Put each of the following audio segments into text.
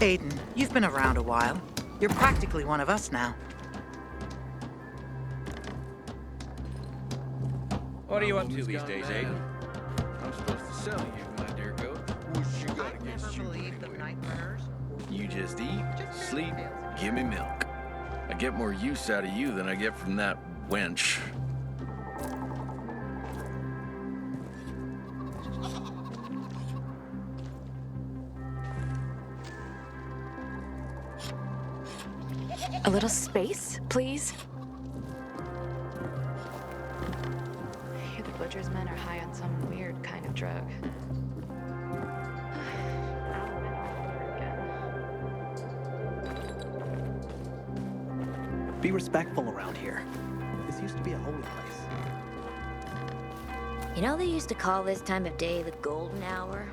Aiden, you've been around a while. You're practically one of us now. What are you up to these days, Aiden? I'm supposed to sell you, my dear goat. What you got against you anyway? You just eat, sleep, give me milk. I get more use out of you than I get from that wench. A little space, please? I hear the butcher's men are high on some weird kind of drug. Be respectful around here. This used to be a holy place. You know they used to call this time of day the golden hour?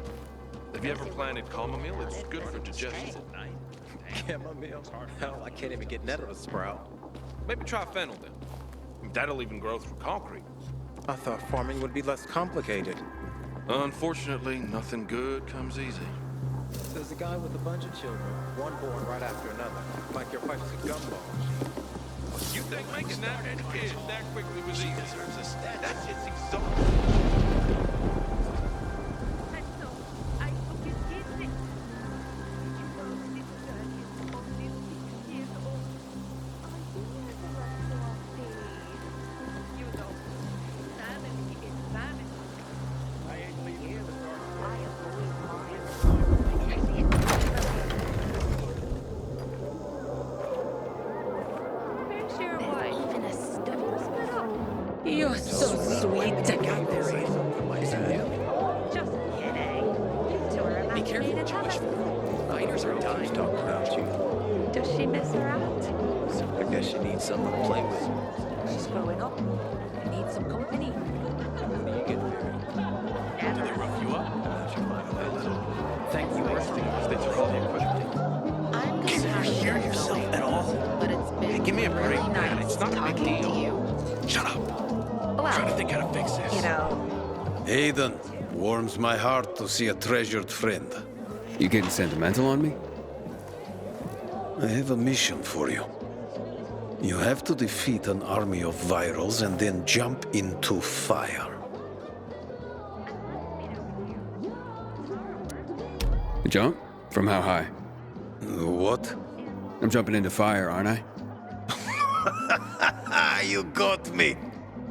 Have you ever planted chamomile? It's good for digestion at night. Chamomile? Hell, I can't even get nettle to sprout. Maybe try fennel then. That'll even grow through concrete. I thought farming would be less complicated. Unfortunately, nothing good comes easy. There's a guy with a bunch of children, one born right after another, like your wife's a gumball. You think making that many kids that quickly was easy? That shit's exhausting. You're so sweet. Just kidding. Be careful what you wish for. Miners are dying. Talk about you. Does she miss her out? I guess she needs someone to play with. She's growing up. Needs some company. When do you get married? Do they rough you up? She'll find a way little. Thank you. They took all the equipment. Can you hear yourself at all? But it's been Hey, give me a break, really man. nice It's not a big talking deal. to you. Shut up. Well, I'm trying to think how to fix this. you know, Aiden, warms my heart to see a treasured friend. You getting sentimental on me? I have a mission for you. You have to defeat an army of virals and then jump into fire. Jump? From how high? What? I'm jumping into fire, aren't I? You got me.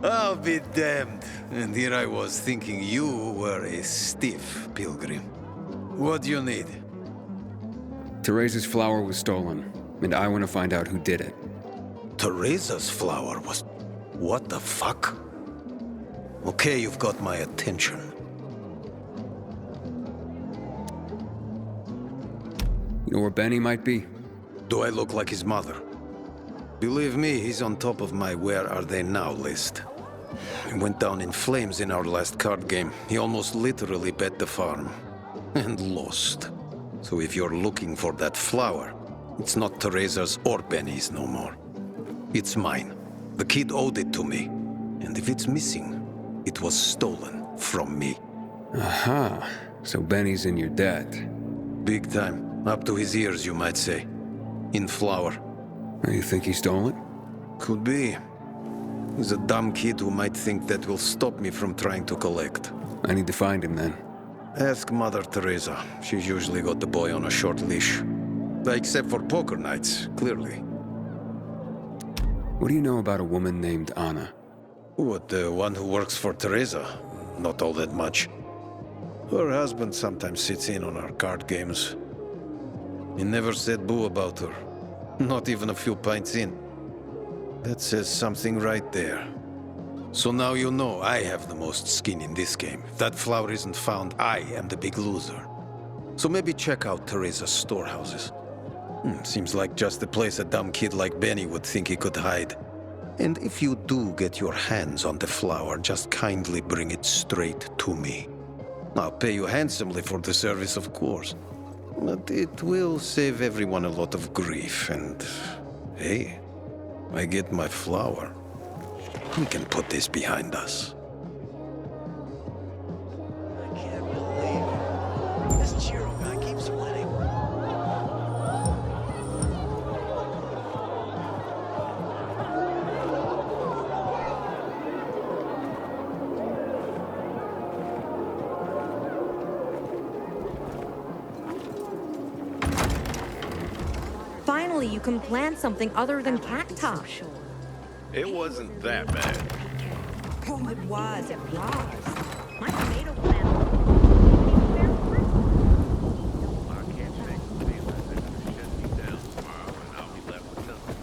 I'll be damned. And here I was thinking you were a stiff pilgrim. What do you need? Teresa's flower was stolen, and I want to find out who did it. Teresa's flower was... What the fuck? Okay, you've got my attention. You know where Benny might be? Do I look like his mother? Believe me, he's on top of my where are they now list. He went down in flames in our last card game. He almost literally bet the farm. And lost. So if you're looking for that flower, it's not Teresa's or Benny's no more. It's mine. The kid owed it to me. And if it's missing, it was stolen from me. Aha. So Benny's in your debt. Big time. Up to his ears, you might say. In flour. You think he stole it? Could be. He's a dumb kid who might think that will stop me from trying to collect. I need to find him then. Ask Mother Teresa. She's usually got the boy on a short leash. Except for poker nights, clearly. What do you know about a woman named Anna? What, the one who works for Teresa? Not all that much. Her husband sometimes sits in on our card games. He never said boo about her. Not even a few pints in. That says something right there. So now you know I have the most skin in this game. If that flower isn't found, I am the big loser. So maybe check out Teresa's storehouses. Seems like just the place a dumb kid like Benny would think he could hide. And if you do get your hands on the flower, just kindly bring it straight to me. I'll pay you handsomely for the service, of course. But it will save everyone a lot of grief, and... hey, I get my flower. We can put this behind us. I can't believe it. This Chiro guy keeps winning. Surely you can plant something other than cacti. It wasn't that bad. Oh, it was. My tomato plant. I can't take the feeling that you shut me down tomorrow and I'll be left with nothing.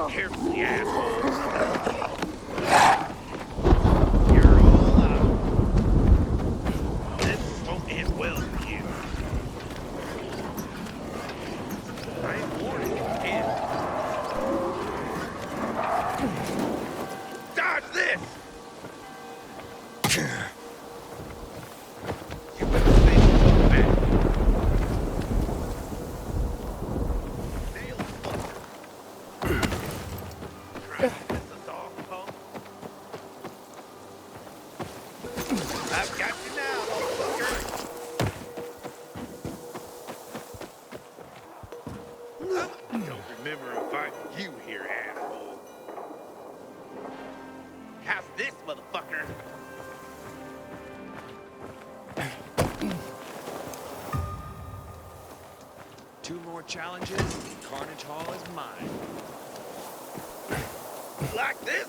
Carefully, asshole. You're all out. This won't end well for you. I ain't warning you, kid. Dodge this! You better stay the fuck back. Nail the fucker. I've got you now, motherfucker. I don't remember inviting you here, asshole. How's this, motherfucker? Two more challenges, and Carnage Hall is mine. Like this?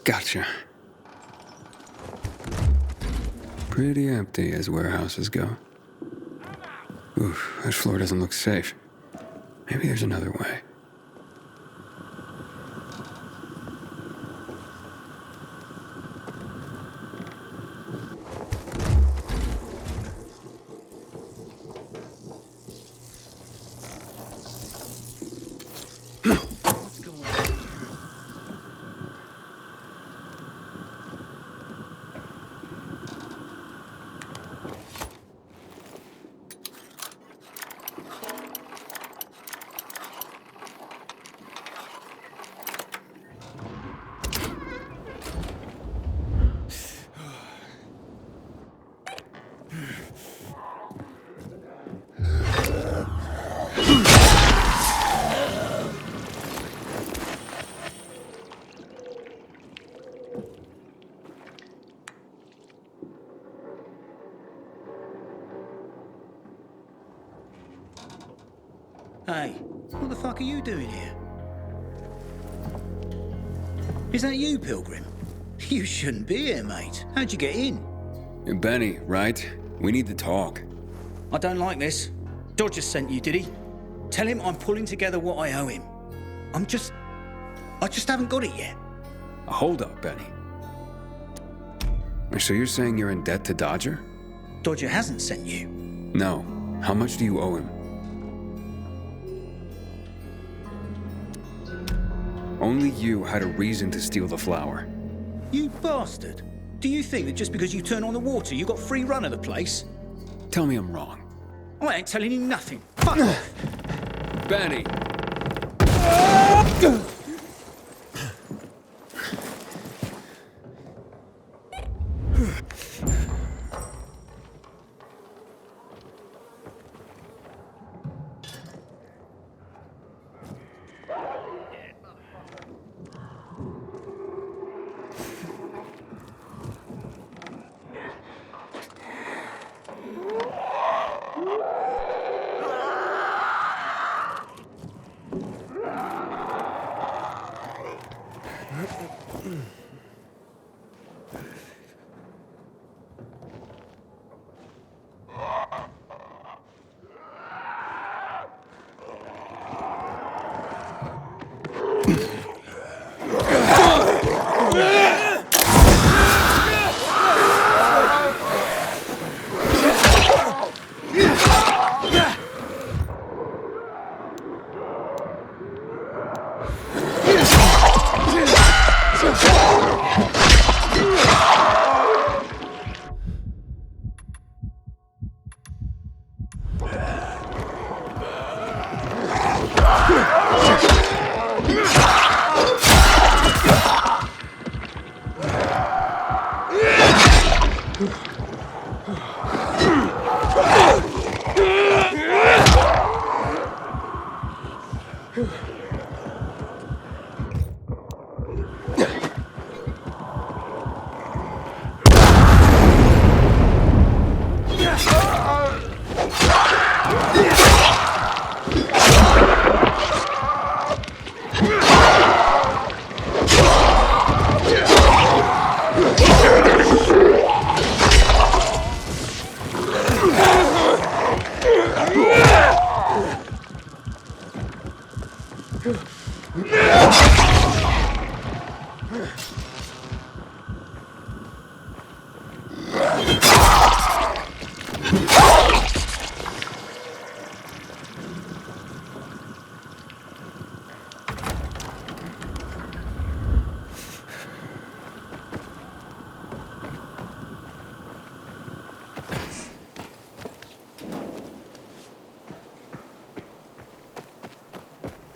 Gotcha. Pretty empty as warehouses go. Oof, that floor doesn't look safe. Maybe there's another way. Hey, what the fuck are you doing here? Is that you, Pilgrim? You shouldn't be here, mate. How'd you get in? You're Benny, right? We need to talk. I don't like this. Dodger sent you, did he? Tell him I'm pulling together what I owe him. I just haven't got it yet. Hold up, Benny. So you're saying you're in debt to Dodger? Dodger hasn't sent you. No. How much do you owe him? Only you had a reason to steal the flower. You bastard. Do you think that just because you turn on the water, you got free run of the place? Tell me I'm wrong. I ain't telling you nothing. Fuck off. Benny!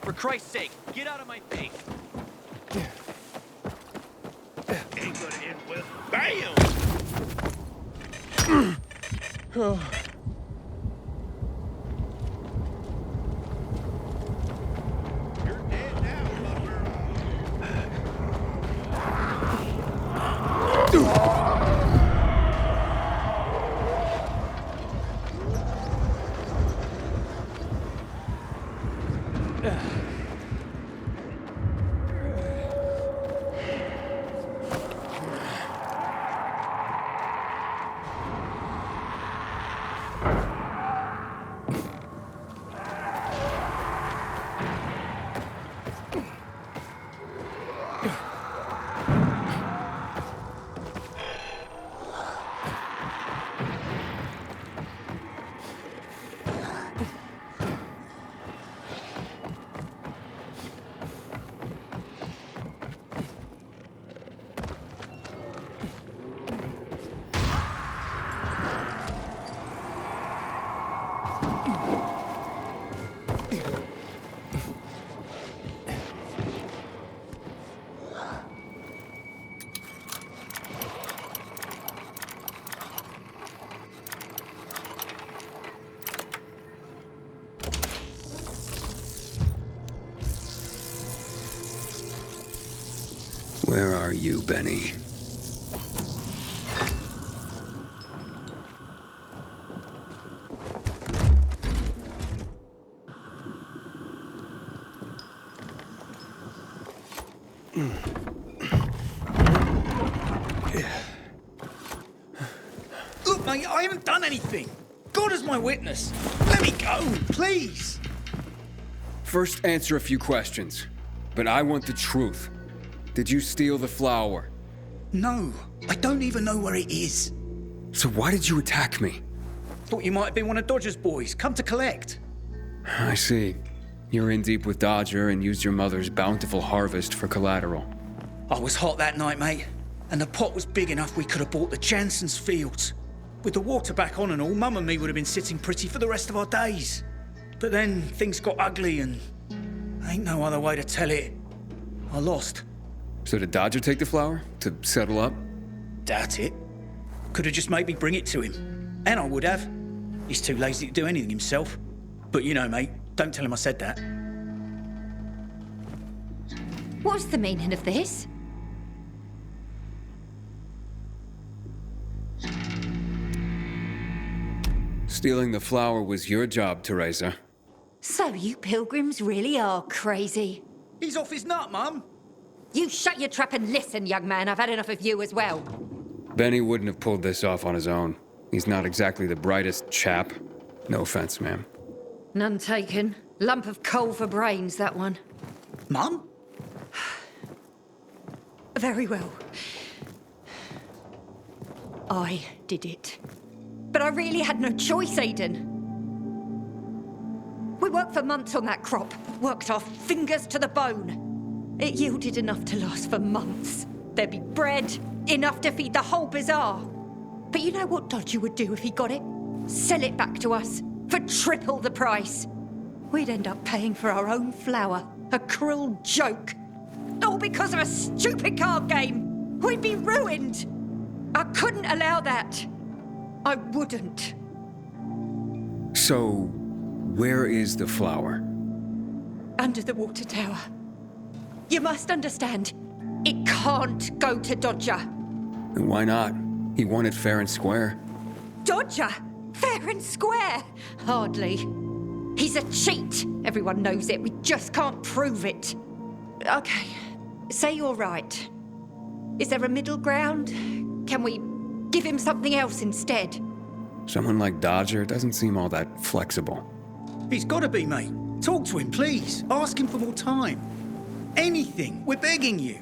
For Christ's sake, get out of my face! Ain't gonna end well. Bam! You're dead now, Where are you, Benny? Look, mate, I haven't done anything. God is my witness. Let me go, please. First, answer a few questions. But I want the truth. Did you steal the flower? No, I don't even know where it is. So why did you attack me? Thought you might have been one of Dodger's boys, come to collect. I see. You're in deep with Dodger and used your mother's bountiful harvest for collateral. I was hot that night, mate, and the pot was big enough we could have bought the Jansen's fields. With the water back on and all, Mum and me would have been sitting pretty for the rest of our days. But then things got ugly and ain't no other way to tell it. I lost. So did Dodger take the flower? To settle up? Doubt it. Could have just made me bring it to him. And I would have. He's too lazy to do anything himself. But you know, mate, don't tell him I said that. What's the meaning of this? Stealing the flower was your job, Teresa. So you pilgrims really are crazy. He's off his nut, Mum. You shut your trap and listen, young man. I've had enough of you as well. Benny wouldn't have pulled this off on his own. He's not exactly the brightest chap. No offense, ma'am. None taken. Lump of coal for brains, that one. Mum? Very well. I did it. But I really had no choice, Aiden. We worked for months on that crop. Worked our fingers to the bone. It yielded enough to last for months. There'd be bread, enough to feed the whole bazaar. But you know what Dodger would do if he got it? Sell it back to us for triple the price. We'd end up paying for our own flour. A cruel joke. All because of a stupid card game. We'd be ruined. I couldn't allow that. I wouldn't. So, where is the flower? Under the water tower. You must understand, it can't go to Dodger. And why not? He won it fair and square. Dodger? Fair and square? Hardly. He's a cheat. Everyone knows it. We just can't prove it. Okay, say you're right. Is there a middle ground? Can we give him something else instead? Someone like Dodger doesn't seem all that flexible. He's got to be, mate. Talk to him, please. Ask him for more time. Anything. We're begging you.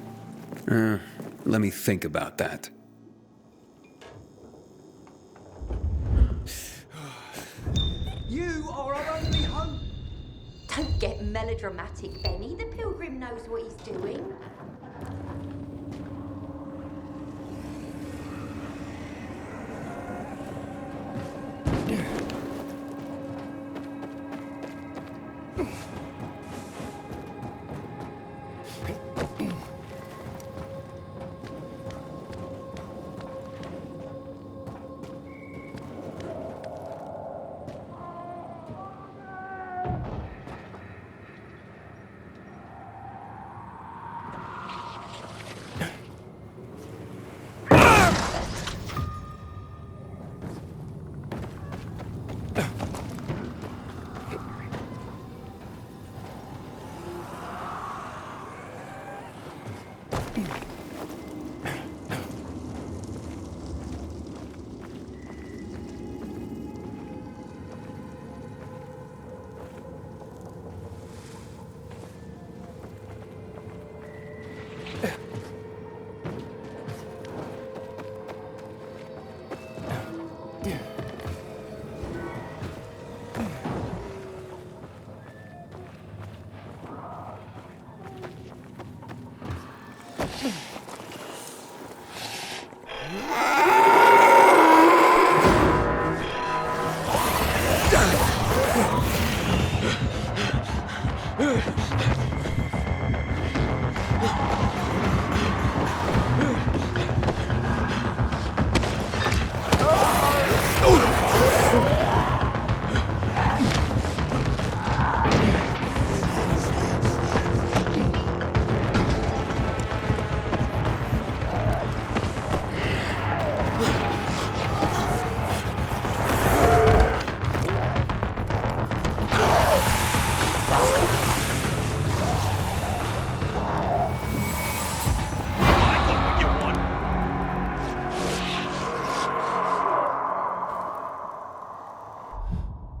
Let me think about that. You are our only hope. Don't get melodramatic, Benny. The pilgrim knows what he's doing.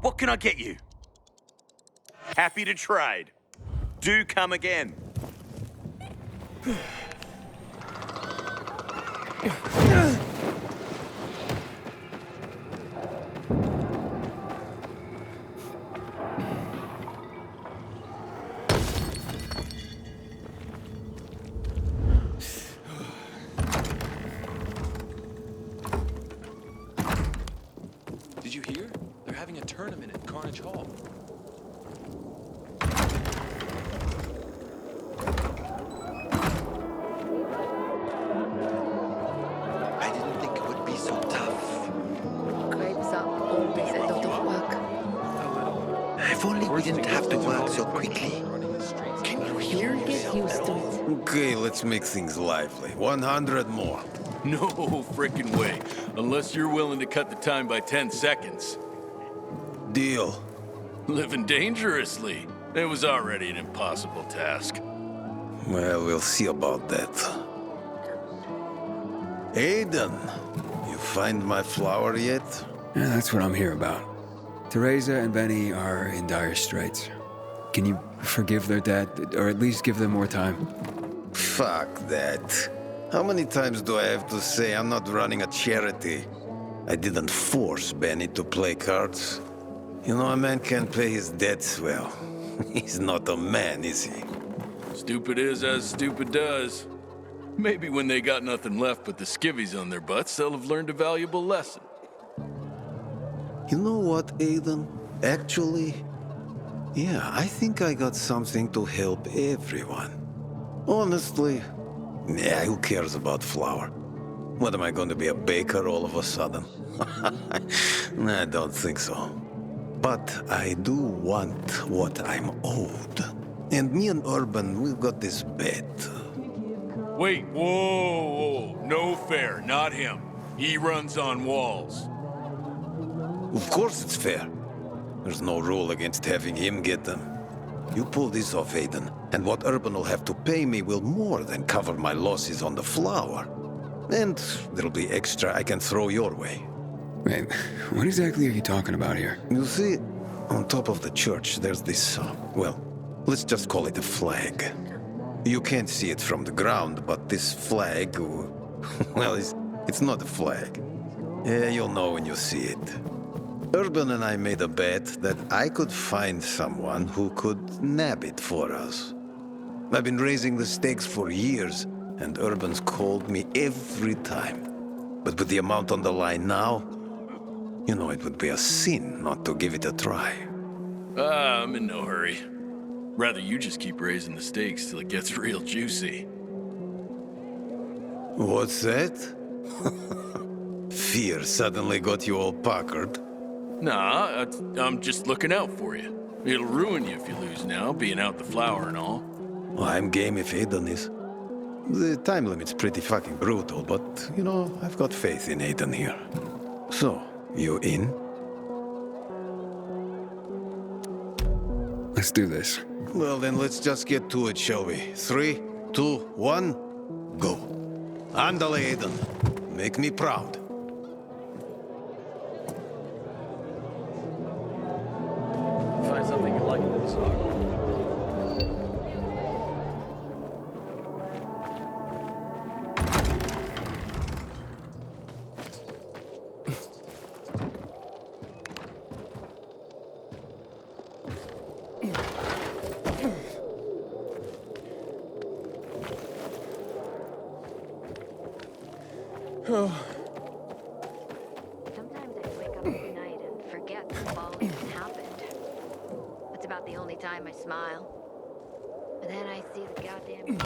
What can I get you? Happy to trade. Do come again. Did you hear? They're having a tournament at Carnage Hall. I didn't think it would be so tough. Grapes up always a lot of work. If only we didn't have to work so quickly. Can you hear You'll get used to it. Okay, let's make things lively. 100 more. No frickin' way. Unless you're willing to cut the time by 10 seconds. Deal. Living dangerously. It was already an impossible task. Well, we'll see about that. Aiden, you find my flower yet? Yeah, that's what I'm here about. Teresa and Benny are in dire straits. Can you forgive their dad, or at least give them more time? Fuck that. How many times do I have to say I'm not running a charity? I didn't force Benny to play cards. You know, a man can't pay his debts well. He's not a man, is he? Stupid is as stupid does. Maybe when they got nothing left but the skivvies on their butts, they'll have learned a valuable lesson. You know what, Aiden? Actually, yeah, I think I got something to help everyone. Honestly, yeah, who cares about flour? What am I going to be, a baker all of a sudden? I don't think so. But I do want what I'm owed. And me and Urban, we've got this bet. Wait, whoa, no fair, not him. He runs on walls. Of course it's fair. There's no rule against having him get them. You pull this off, Aiden, and what Urban will have to pay me will more than cover my losses on the flour. And there'll be extra I can throw your way. Wait, what exactly are you talking about here? You see, on top of the church, there's this, well, let's just call it a flag. You can't see it from the ground, but this flag, well, it's not a flag. Yeah, you'll know when you see it. Urban and I made a bet that I could find someone who could nab it for us. I've been raising the stakes for years, and Urban's called me every time. But with the amount on the line now, you know it would be a sin not to give it a try. I'm in no hurry. Rather you just keep raising the stakes till it gets real juicy. What's that? Fear suddenly got you all puckered. Nah, I'm just looking out for you. It'll ruin you if you lose now, being out the flour and all. Well, I'm game if Aiden is. The time limit's pretty fucking brutal, but, you know, I've got faith in Aiden here. So, you in? Let's do this. Well, then let's just get to it, shall we? 3, 2, 1, go. Andale, Aiden. Make me proud. Find something you like in this song. Sometimes I wake up at night and forget that all even happened. It's about the only time I smile. But then I see the goddamn...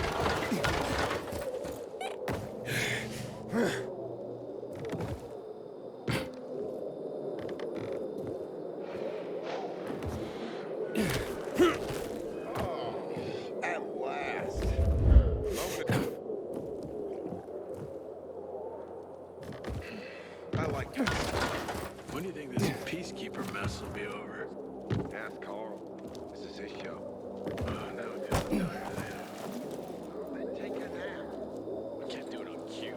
When do you think this peacekeeper mess will be over? Ask Carl. This is his show. No, Then take a nap. I can't do it on cue.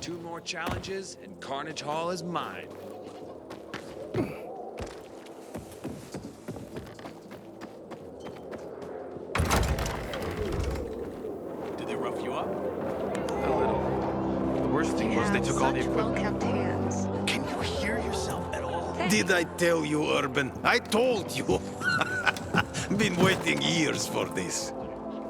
Two more challenges, and Carnage Hall is mine. Did they rough you up? A little. The worst They took all the equipment. Well-kept hands. Can you hear yourself at all? Did I tell you, Urban? I told you. Been waiting years for this.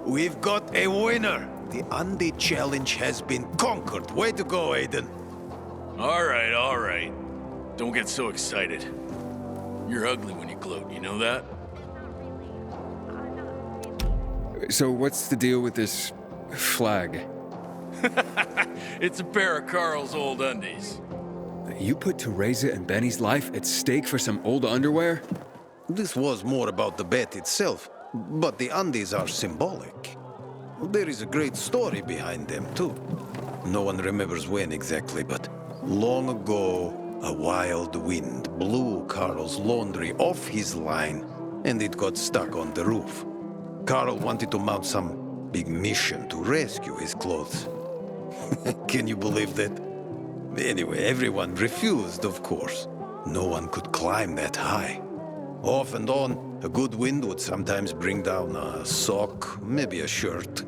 We've got a winner. The Andy challenge has been conquered. Way to go, Aiden. All right, all right. Don't get so excited. You're ugly when you gloat, you know that? So what's the deal with this flag? It's a pair of Carl's old undies. You put Teresa and Benny's life at stake for some old underwear? This was more about the bet itself, but the undies are symbolic. There is a great story behind them, too. No one remembers when exactly, but long ago, a wild wind blew Carl's laundry off his line, and it got stuck on the roof. Carl wanted to mount some big mission to rescue his clothes. Can you believe that? Anyway, everyone refused, of course. No one could climb that high. Off and on, a good wind would sometimes bring down a sock, maybe a shirt.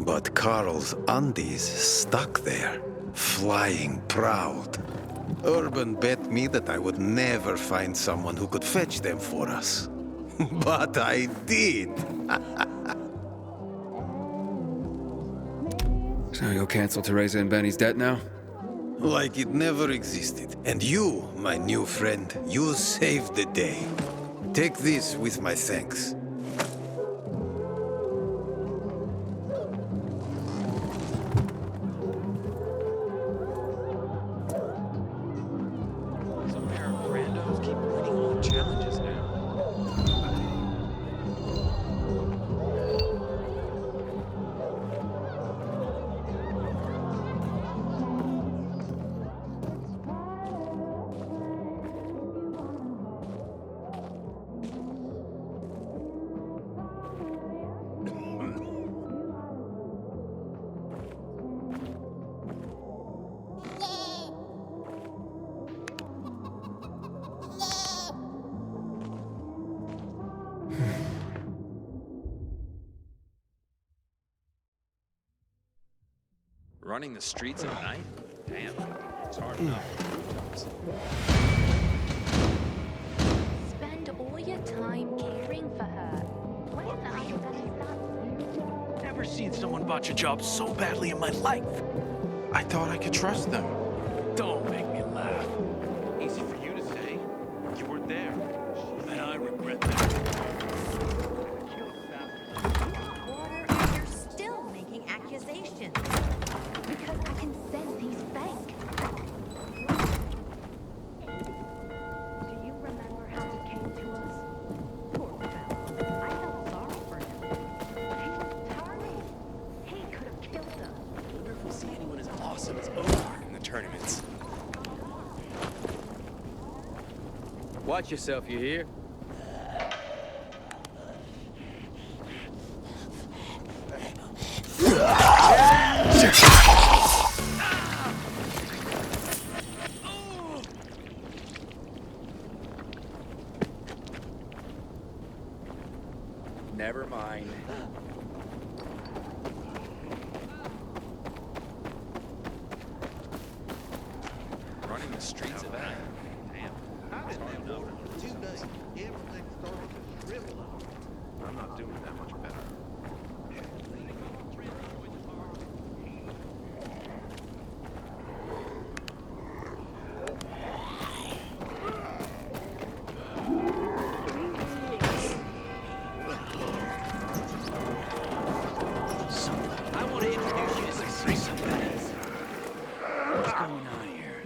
But Carl's undies stuck there, flying proud. Urban bet me that I would never find someone who could fetch them for us. But I did. So you'll cancel Teresa and Benny's debt now? Like it never existed. And you, my new friend, you saved the day. Take this with my thanks. Some pair of randos keep winning all the challenges now. Running the streets at night? Damn, it's hard enough. Spend all your time caring for her. When are you gonna stop? Never seen someone botch a job so badly in my life. I thought I could trust them. Don't make me laugh. Easy for you to say. You weren't there. And I regret that. Water, and you're still making accusations. Because I can sense he's fake. Do you remember how he came to us? Poor fellow. I felt sorry for him. He was determined. He could have killed us. I wonder if we'll see anyone as awesome as Omar in the tournaments. Watch yourself, you hear? Never mind. Running the streets at night? Damn. I didn't have water for 2 days. Everything started to shrivel up. I'm not doing that much better. I want to introduce you to somebody. What's going on here?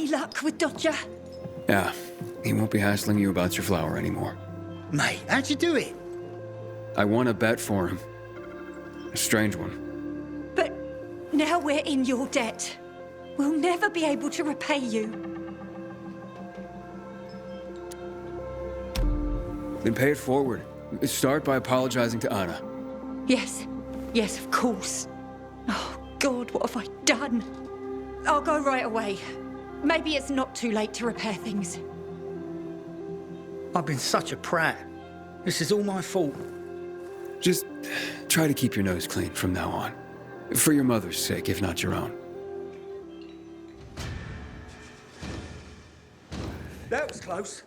Any luck with Dodger? Yeah, he won't be hassling you about your flower anymore. Mate, how'd you do it? I won a bet for him. A strange one. But now we're in your debt. We'll never be able to repay you. Then pay it forward. Start by apologizing to Anna. Yes, yes, of course. Oh, God, what have I done? I'll go right away. Maybe it's not too late to repair things. I've been such a prat. This is all my fault. Just try to keep your nose clean from now on. For your mother's sake, if not your own. That was close.